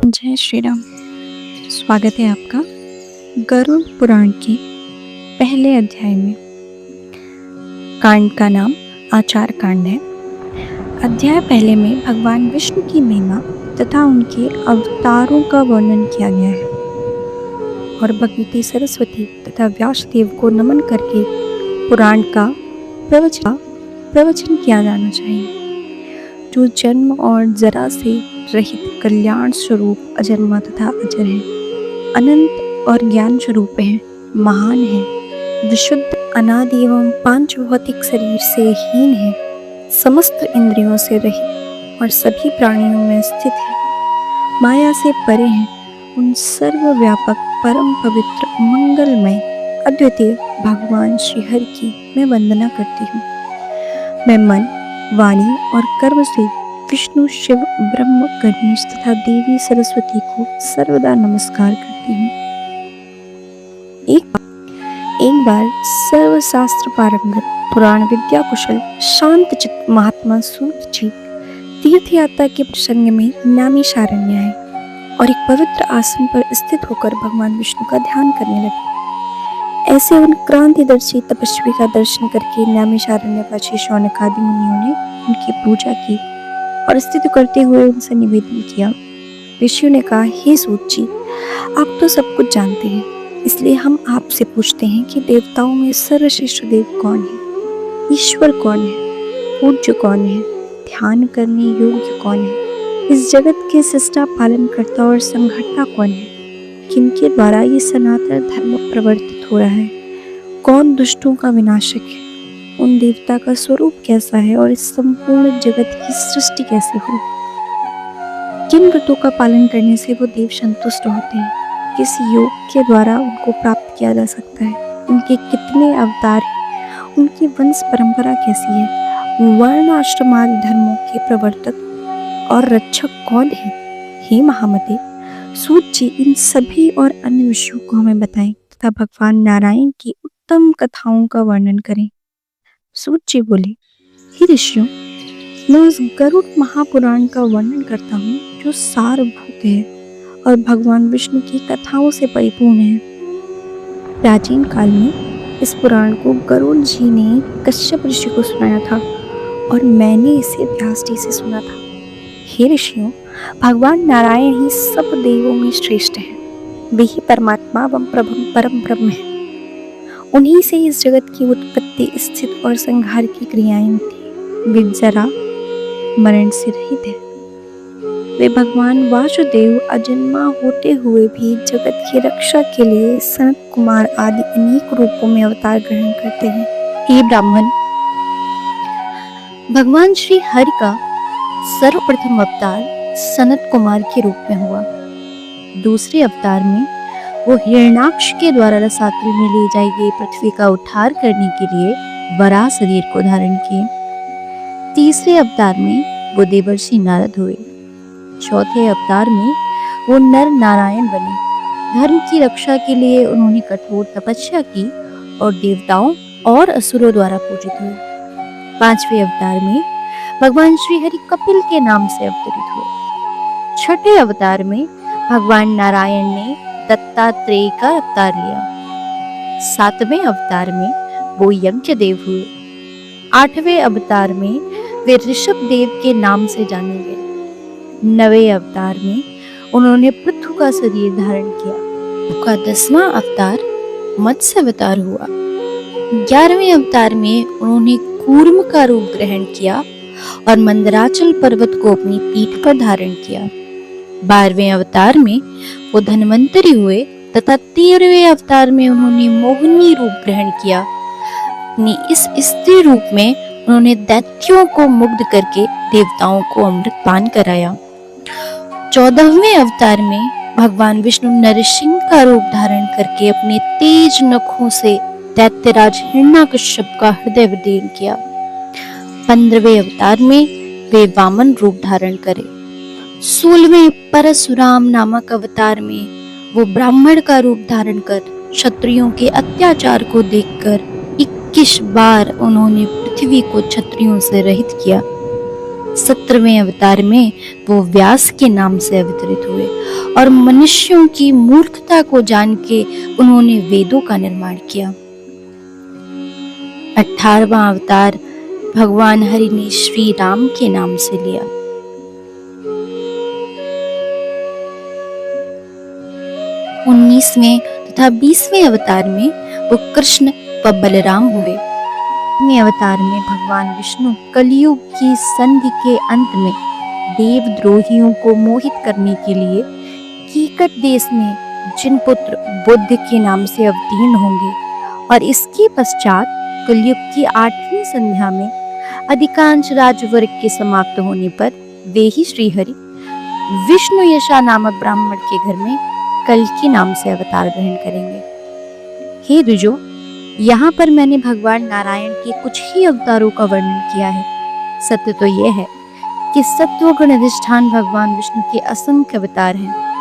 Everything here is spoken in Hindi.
जय श्री राम। स्वागत है आपका गरुड़ पुराण के पहले अध्याय में। कांड का नाम आचार कांड है। अध्याय पहले में भगवान विष्णु की महिमा तथा उनके अवतारों का वर्णन किया गया है और भगवती सरस्वती तथा व्यासदेव को नमन करके पुराण का प्रवचन किया जाना चाहिए। जो जन्म और जरा से रहित कल्याण स्वरूप अजन्मा तथा अजर है, अनंत और ज्ञान स्वरूप है, महान है, विशुद्ध, अनादि एवं पांच भौतिक शरीर से हीन है, समस्त इंद्रियों से रहित और सभी प्राणियों में स्थित है, माया से परे है, उन सर्वव्यापक परम पवित्र मंगलमय अद्वितीय भगवान श्री हरि की मैं वंदना करती हूँ। मैं मन, वाणी और कर्म से विष्णु, शिव, ब्रह्म, गणेश तथा देवी सरस्वती को सर्वदा नमस्कार करती हूँ। एक बार सर्वशास्त्र पारंगत, पुराण विद्या कुशल, शांत चित्त महात्मा सूत जी तीर्थ यात्रा के प्रसंग में नैमिषारण्य आए और एक पवित्र आसन पर स्थित होकर भगवान विष्णु का ध्यान करने लगे। ऐसे उन क्रांतिदर्शी तपस्वी का दर्शन करके नैमिषारण्यवासी शौनक आदि मुनियों ने उनकी पूजा की और स्तुति करते हुए उनसे निवेदन किया। ऋषियों ने कहा, हे सूत जी, आप तो सब कुछ जानते हैं, इसलिए हम आपसे पूछते हैं कि देवताओं में सर्वश्रेष्ठ देव कौन है, ईश्वर कौन है, पूज्य कौन है, ध्यान करने योग्य कौन है, इस जगत के सृष्टा पालन करता और संघटता कौन है, किनके द्वारा ये सनातन धर्म प्रवर्तित हो रहा है, कौन दुष्टों का विनाशक है, उन देवता का स्वरूप कैसा है और इस संपूर्ण जगत की सृष्टि कैसे हुई, किन व्रतों का पालन करने से वो देव संतुष्ट होते हैं, किस योग के द्वारा उनको प्राप्त किया जा सकता है, उनके कितने अवतार हैं, उनकी वंश परंपरा कैसी है, वर्ण आश्रमादि धर्मों के प्रवर्तक और रक्षक कौन है। हे महामते, सूत जी इन सभी और अन्य विषयों को हमें बताएं तथा भगवान नारायण की उत्तम कथाओं का वर्णन करें। सूत जी बोले, हे ऋषियों, मैं उस गरुड़ महापुराण का वर्णन करता हूँ जो सारभूत है और भगवान विष्णु की कथाओं से परिपूर्ण है। प्राचीन काल में इस पुराण को गरुड़ जी ने कश्यप ऋषि को सुनाया था और मैंने इसे व्यास जी से सुना था। हे ऋषियों, भगवान नारायण ही सब देवों में श्रेष्ठ हैं। वे ही परमात्मा एवं परम ब्रह्म हैं। उन्हीं से इस जगत की उत्पत्ति, स्थिति और संहार की क्रियाएं थी। वे जरा मरण से रहित है। वे भगवान वासुदेव अजन्मा होते हुए भी जगत की रक्षा के लिए सनत कुमार आदि अनेक रूपों में अवतार ग्रहण करते हैं। हे ब्राह्मण, भगवान श्री हरि का सर्वप्रथम अवतार सनत कुमार के रूप में हुआ। दूसरे अवतार में वो हिरण्याक्ष के द्वारा रसातल में ले जाई गई पृथ्वी का उद्धार करने के लिए वराह शरीर को धारण किए। तीसरे अवतार में वो देवर्षि नारद हुए। चौथे अवतार में वो नर नारायण बने। धर्म की रक्षा के लिए उन्होंने कठोर तपस्या की और देवताओं और असुरों द्वारा पूजित हुए। पांचवें अवतार में भगवान श्री हरि कपिल के नाम से अवतरित हुए। छठे अवतार में भगवान नारायण ने दत्तात्रेय का अवतार लिया। सातवें अवतार में वो यज्ञदेव हुए। आठवें अवतार में वे ऋषभ देव के नाम से जाने गए। नवें अवतार में उन्होंने पृथु का शरीर धारण किया। उनका 10वां अवतार मत्स्य अवतार हुआ। 11वें अवतार में उन्होंने कूर्म का रूप ग्रहण किया और मंदराचल पर्वत को अपनी पीठ पर धारण किया। 12वें अवतार में वो धन्वंतरी हुए तथा 13वें अवतार में उन्होंने मोहिनी रूप ग्रहण किया। अपनी इस स्त्री रूप में उन्होंने दैत्यों को मुग्ध करके देवताओं को अमृत पान कराया। 14वें अवतार में भगवान विष्णु नरसिंह का रूप धारण करके अपने तेज नखों से दैत्यराज हिरण्याकश्यप का हृदय विदीर्ण किया। 15वें अवतार में वे वामन रूप धारण करे। 16वें परशुराम नामक अवतार में वो ब्राह्मण का रूप धारण कर क्षत्रियों के अत्याचार को देखकर 21 बार उन्होंने पृथ्वी को क्षत्रियों से रहित किया। 17वें अवतार में वो व्यास के नाम से अवतरित हुए और मनुष्यों की मूर्खता को जान के उन्होंने वेदों का निर्माण किया। 18वां अवतार भगवान हरि ने श्री राम के नाम से लिया। 19वें तथा 20वें अवतार में वो कृष्ण व बलराम हुए। में अवतार में भगवान विष्णु कलयुग की संधि के अंत में देवद्रोहियों को मोहित करने के लिए कीकट देश में जिन पुत्र बुद्ध के नाम से अवतीर्ण होंगे और इसके पश्चात कलयुग की 8वीं संध्या में अधिकांश राजवर्ग के समाप्त होने पर वे ही श्रीहरि विष्णु यशा नामक ब्राह्मण के घर में कल के नाम से अवतार ग्रहण करेंगे। हे द्विजो, यहाँ पर मैंने भगवान नारायण के कुछ ही अवतारों का वर्णन किया है। सत्य तो यह है कि सत्वगुण अधिष्ठान भगवान विष्णु के असंख्य अवतार हैं।